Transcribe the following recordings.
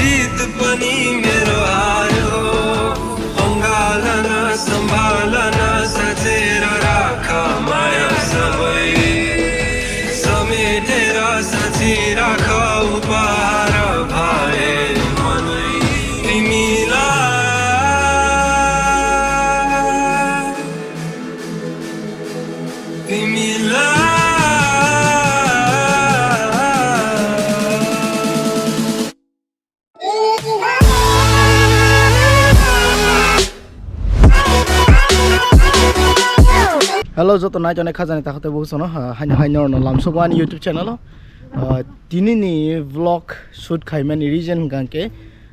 जीत पनि मेरो हारो अङ्गालन सम्भालन सचेर राख माया सबै समेटेर साँची राख उपहार भए मनै तिमीलाई Hello, joto nai jone khajani takote bosono haino no lamsogo ani YouTube channel tini ni vlog shoot khaimani region gangke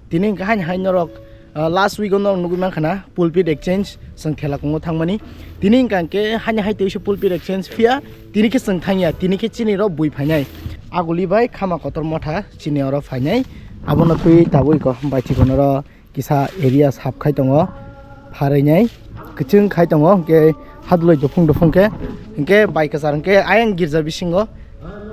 tini haino rok last week on nugu mankhana pulpit exchange sang thela kongo thangmani tini gangke hai teise pulpit exchange fia tini ke sang thangya tini ke chini ro bui phainai aguli bai khama kotor motha chini ro phainai abono thui tabui ko baichi kono ro kisa area sap khai tongo pharainai kchung khai tongo ke hadloi dofung ke ke bike sar ke ayang girja bisingo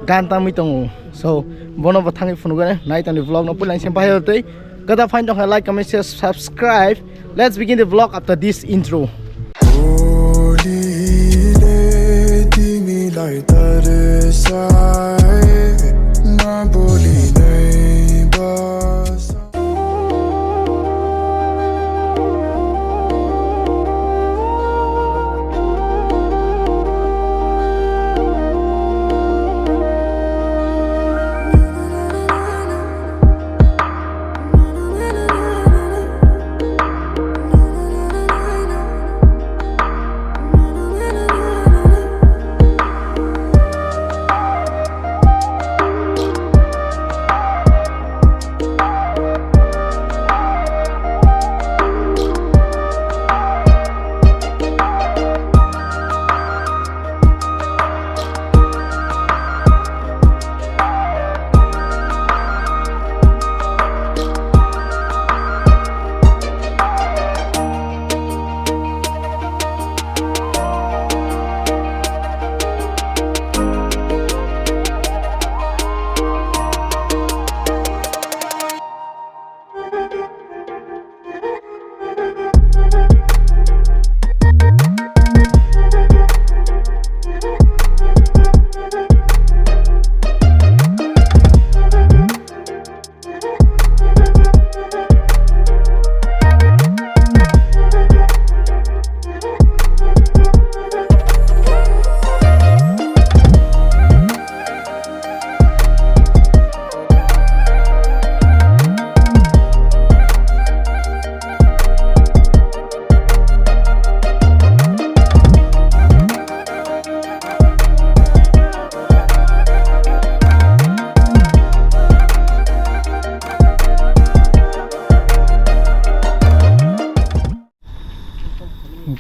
ganta mi tongo so bono bathangi funugo nai tani vlog no pulang sempai hotei kada find don't like comment share subscribe. Let's begin the vlog after this intro.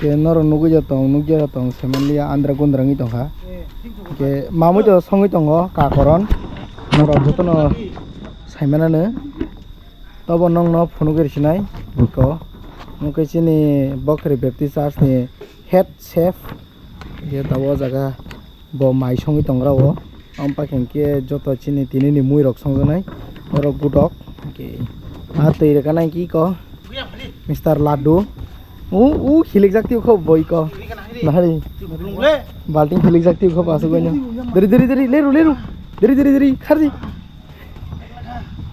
ke noro nugu jatong semanlia andra gondrangi tongha ke mamu jo songi tongo kakoron noro jotono saimanane tobo nong no phonu gersinai ko muke chini Bokhiri Baptist Church ni head chef ye tawo jaga bo mai songi tongra o ampa kenke joto chini tini ni mui rok songjanai oro gutok ke a teire kanai ki ko Mr. Laddu hilik jakti ko boy ko nahari balting hilik jakti ko pasu gonya dari leru dari kharji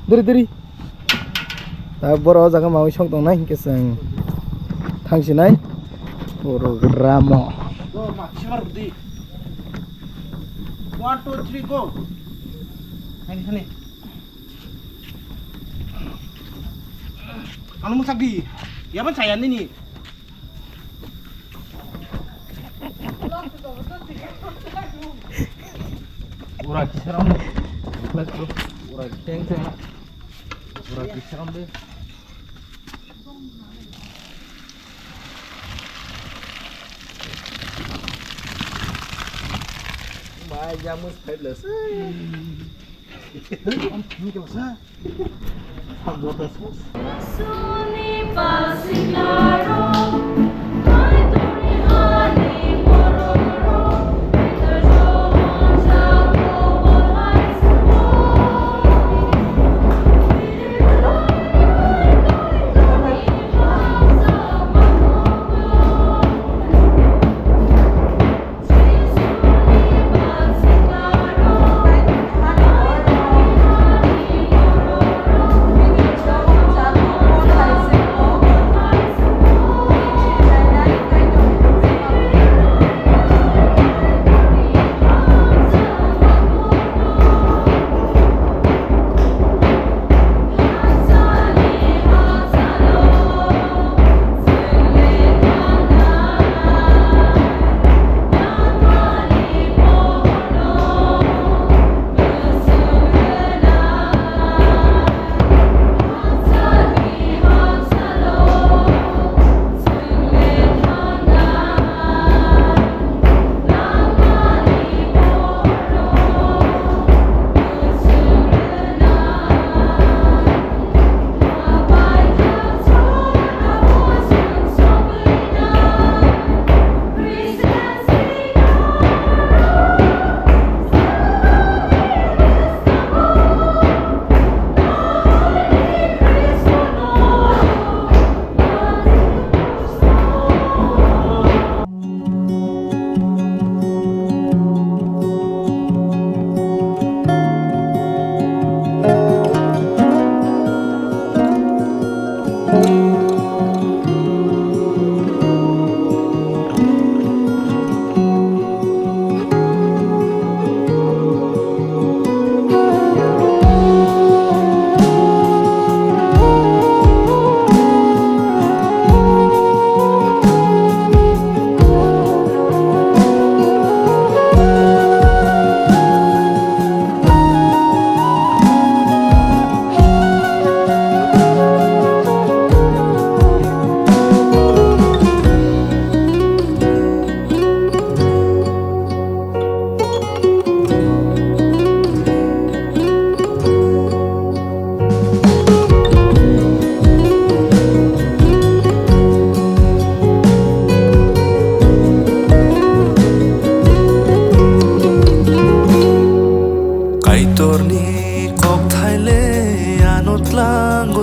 dari ta boro jaga mawi song tong nai kesang thangsinai program 1 2 3 go hani anu musabdi ya ban saya ini ura kisaram let's go ura thanks ura kisaram deh bye jamus fabulous ini ke masa buat sos suni pasilaro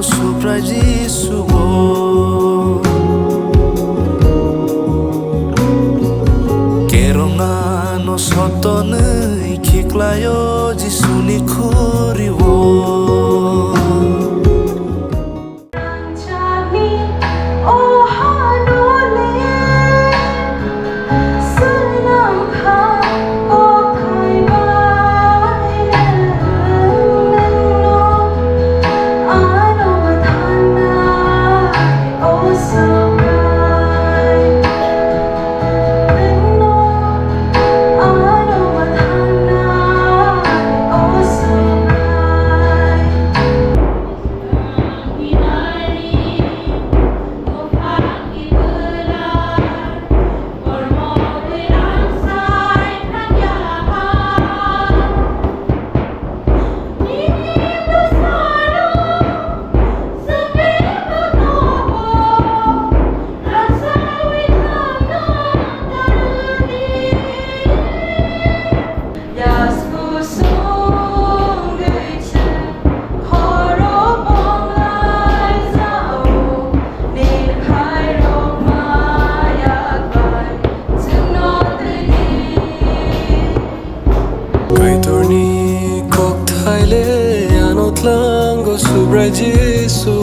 surprise suwo Keronga no sotone kiklayo jisuni kuriwo Jesu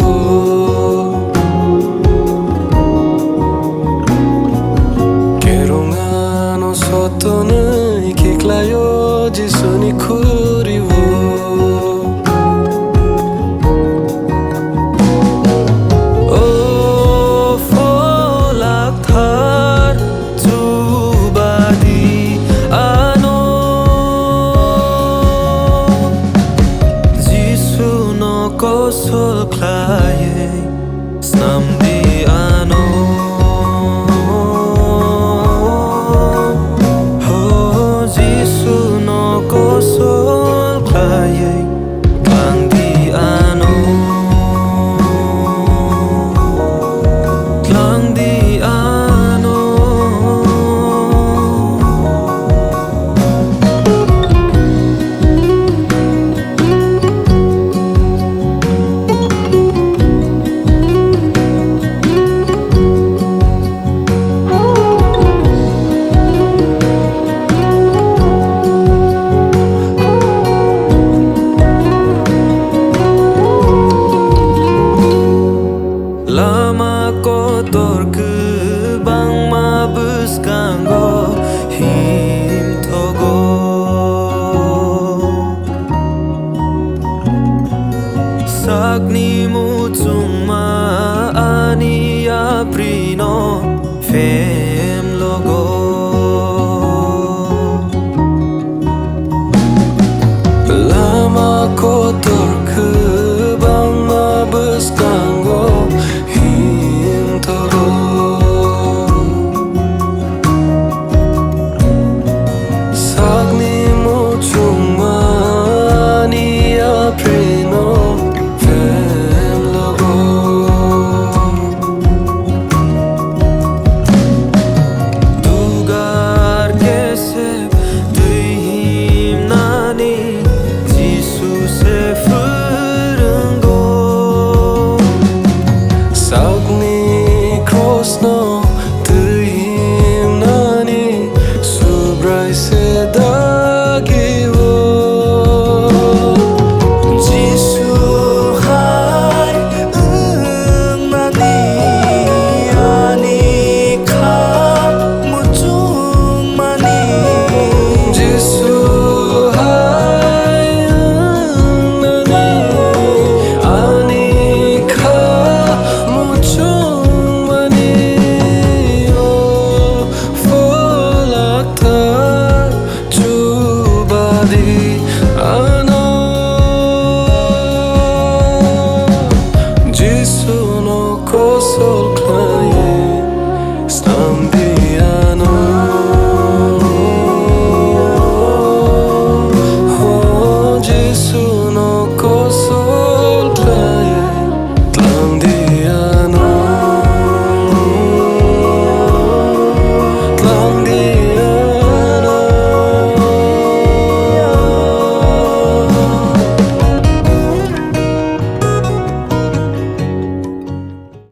Keronga no sotone kiklayo jisuni kuriwo Oh folak thar tubadi ano Jesu no kosol klaye snamdi ano Oh Jesu no kosol klaye klangdi ano klangdi ano Lama kotor ke bang mabes kanggo him togo Sagni mutung ma ani aprino fe